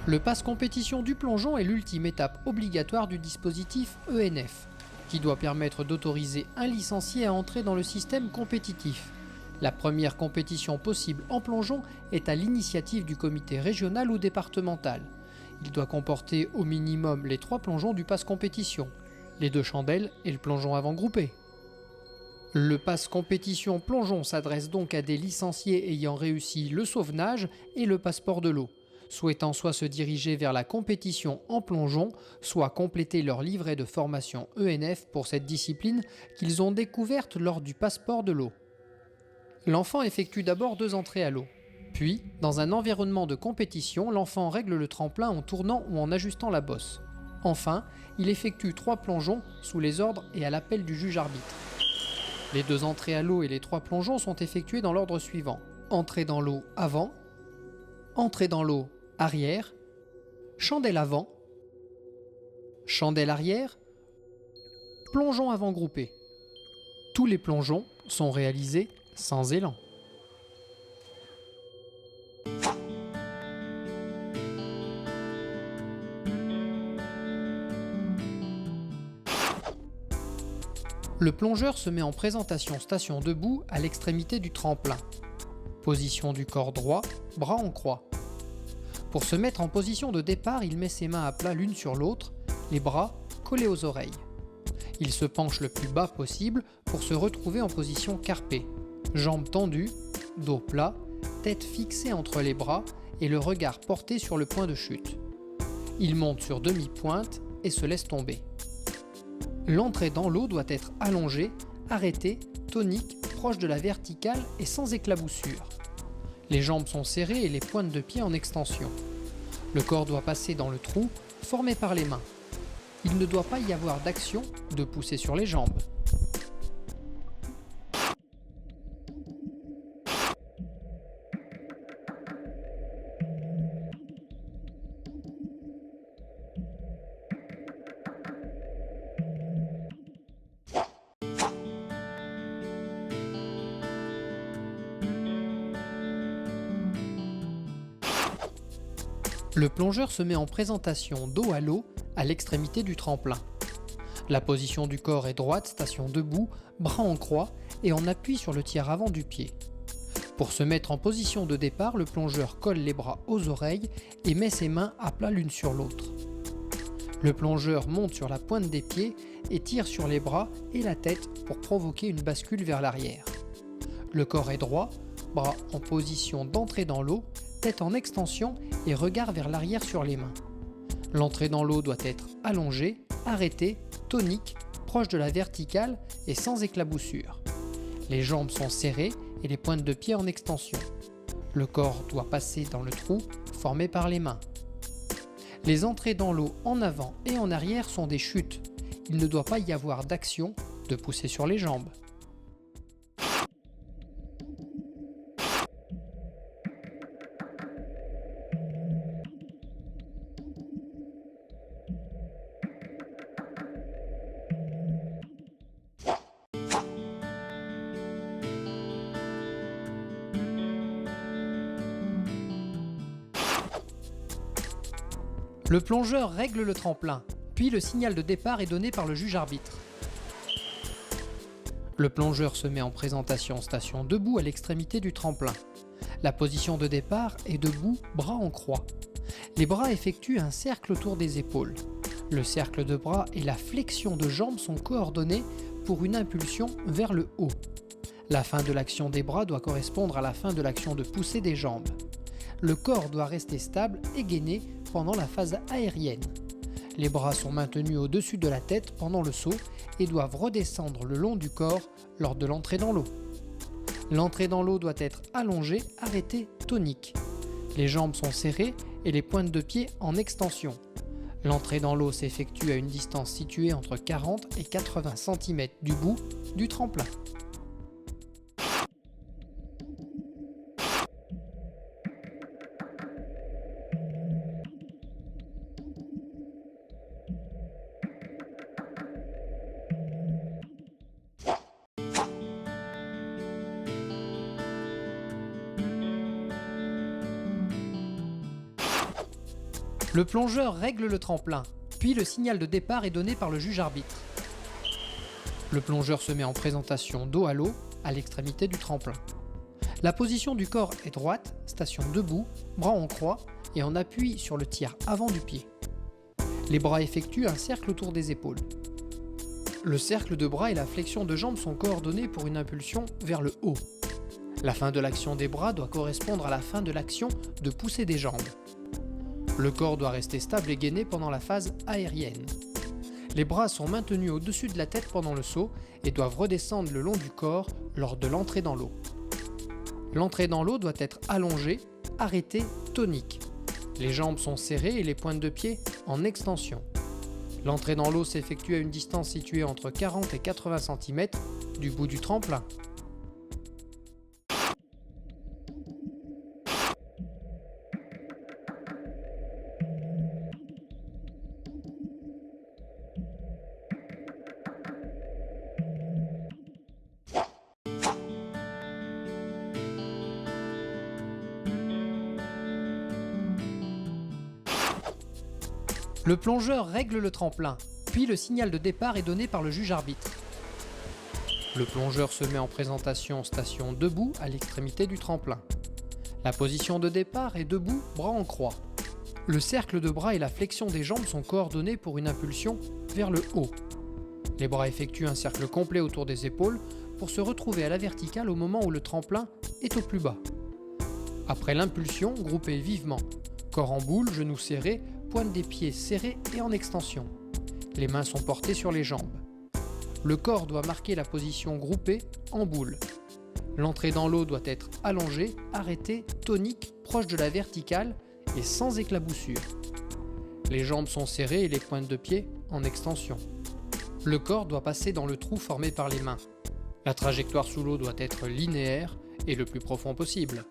Le pass compétition du plongeon est l'ultime étape obligatoire du dispositif ENF, qui doit permettre d'autoriser un licencié à entrer dans le système compétitif. La première compétition possible en plongeon est à l'initiative du comité régional ou départemental. Il doit comporter au minimum les 3 plongeons du pass compétition, les 2 chandelles et le plongeon avant groupé. Le pass compétition plongeon s'adresse donc à des licenciés ayant réussi le sauvenage et le passeport de l'eau, souhaitant soit se diriger vers la compétition en plongeon, soit compléter leur livret de formation ENF pour cette discipline qu'ils ont découverte lors du passeport de l'eau. L'enfant effectue d'abord 2 entrées à l'eau. Puis, dans un environnement de compétition, l'enfant règle le tremplin en tournant ou en ajustant la bosse. Enfin, il effectue 3 plongeons sous les ordres et à l'appel du juge-arbitre. Les 2 entrées à l'eau et les 3 plongeons sont effectués dans l'ordre suivant. Entrée dans l'eau avant, entrée dans l'eau arrière, chandelle avant, chandelle arrière, plongeon avant groupé. Tous les plongeons sont réalisés sans élan. Le plongeur se met en présentation station debout à l'extrémité du tremplin. Position du corps droit, bras en croix. Pour se mettre en position de départ, il met ses mains à plat l'une sur l'autre, les bras collés aux oreilles. Il se penche le plus bas possible pour se retrouver en position carpée. Jambes tendues, dos plat, tête fixée entre les bras et le regard porté sur le point de chute. Il monte sur demi-pointe et se laisse tomber. L'entrée dans l'eau doit être allongée, arrêtée, tonique, proche de la verticale et sans éclaboussure. Les jambes sont serrées et les pointes de pied en extension. Le corps doit passer dans le trou formé par les mains. Il ne doit pas y avoir d'action de pousser sur les jambes. Le plongeur se met en présentation dos à l'eau à l'extrémité du tremplin. La position du corps est droite, station debout, bras en croix et en appui sur le tiers avant du pied. Pour se mettre en position de départ, le plongeur colle les bras aux oreilles et met ses mains à plat l'une sur l'autre. Le plongeur monte sur la pointe des pieds et tire sur les bras et la tête pour provoquer une bascule vers l'arrière. Le corps est droit, bras en position d'entrée dans l'eau, tête en extension et regard vers l'arrière sur les mains. L'entrée dans l'eau doit être allongée, arrêtée, tonique, proche de la verticale et sans éclaboussure. Les jambes sont serrées et les pointes de pied en extension. Le corps doit passer dans le trou formé par les mains. Les entrées dans l'eau en avant et en arrière sont des chutes. Il ne doit pas y avoir d'action de pousser sur les jambes. Le plongeur règle le tremplin, puis le signal de départ est donné par le juge-arbitre. Le plongeur se met en présentation station debout à l'extrémité du tremplin. La position de départ est debout, bras en croix. Les bras effectuent un cercle autour des épaules. Le cercle de bras et la flexion de jambes sont coordonnés pour une impulsion vers le haut. La fin de l'action des bras doit correspondre à la fin de l'action de poussée des jambes. Le corps doit rester stable et gainé pendant la phase aérienne. Les bras sont maintenus au-dessus de la tête pendant le saut et doivent redescendre le long du corps lors de l'entrée dans l'eau. L'entrée dans l'eau doit être allongée, arrêtée, tonique. Les jambes sont serrées et les pointes de pied en extension. L'entrée dans l'eau s'effectue à une distance située entre 40 et 80 cm du bout du tremplin. Le plongeur règle le tremplin, puis le signal de départ est donné par le juge-arbitre. Le plongeur se met en présentation dos à l'eau, à l'extrémité du tremplin. La position du corps est droite, station debout, bras en croix et en appui sur le tiers avant du pied. Les bras effectuent un cercle autour des épaules. Le cercle de bras et la flexion de jambes sont coordonnés pour une impulsion vers le haut. La fin de l'action des bras doit correspondre à la fin de l'action de poussée des jambes. Le corps doit rester stable et gainé pendant la phase aérienne. Les bras sont maintenus au-dessus de la tête pendant le saut et doivent redescendre le long du corps lors de l'entrée dans l'eau. L'entrée dans l'eau doit être allongée, arrêtée, tonique. Les jambes sont serrées et les pointes de pied en extension. L'entrée dans l'eau s'effectue à une distance située entre 40 et 80 cm du bout du tremplin. Le plongeur règle le tremplin, puis le signal de départ est donné par le juge-arbitre. Le plongeur se met en présentation station debout à l'extrémité du tremplin. La position de départ est debout, bras en croix. Le cercle de bras et la flexion des jambes sont coordonnés pour une impulsion vers le haut. Les bras effectuent un cercle complet autour des épaules pour se retrouver à la verticale au moment où le tremplin est au plus bas. Après l'impulsion, groupez vivement. Corps en boule, genoux serrés, pointe des pieds serrés et en extension. Les mains sont portées sur les jambes. Le corps doit marquer la position groupée en boule. L'entrée dans l'eau doit être allongée, arrêtée, tonique, proche de la verticale et sans éclaboussure. Les jambes sont serrées et les pointes de pied en extension. Le corps doit passer dans le trou formé par les mains. La trajectoire sous l'eau doit être linéaire et le plus profond possible.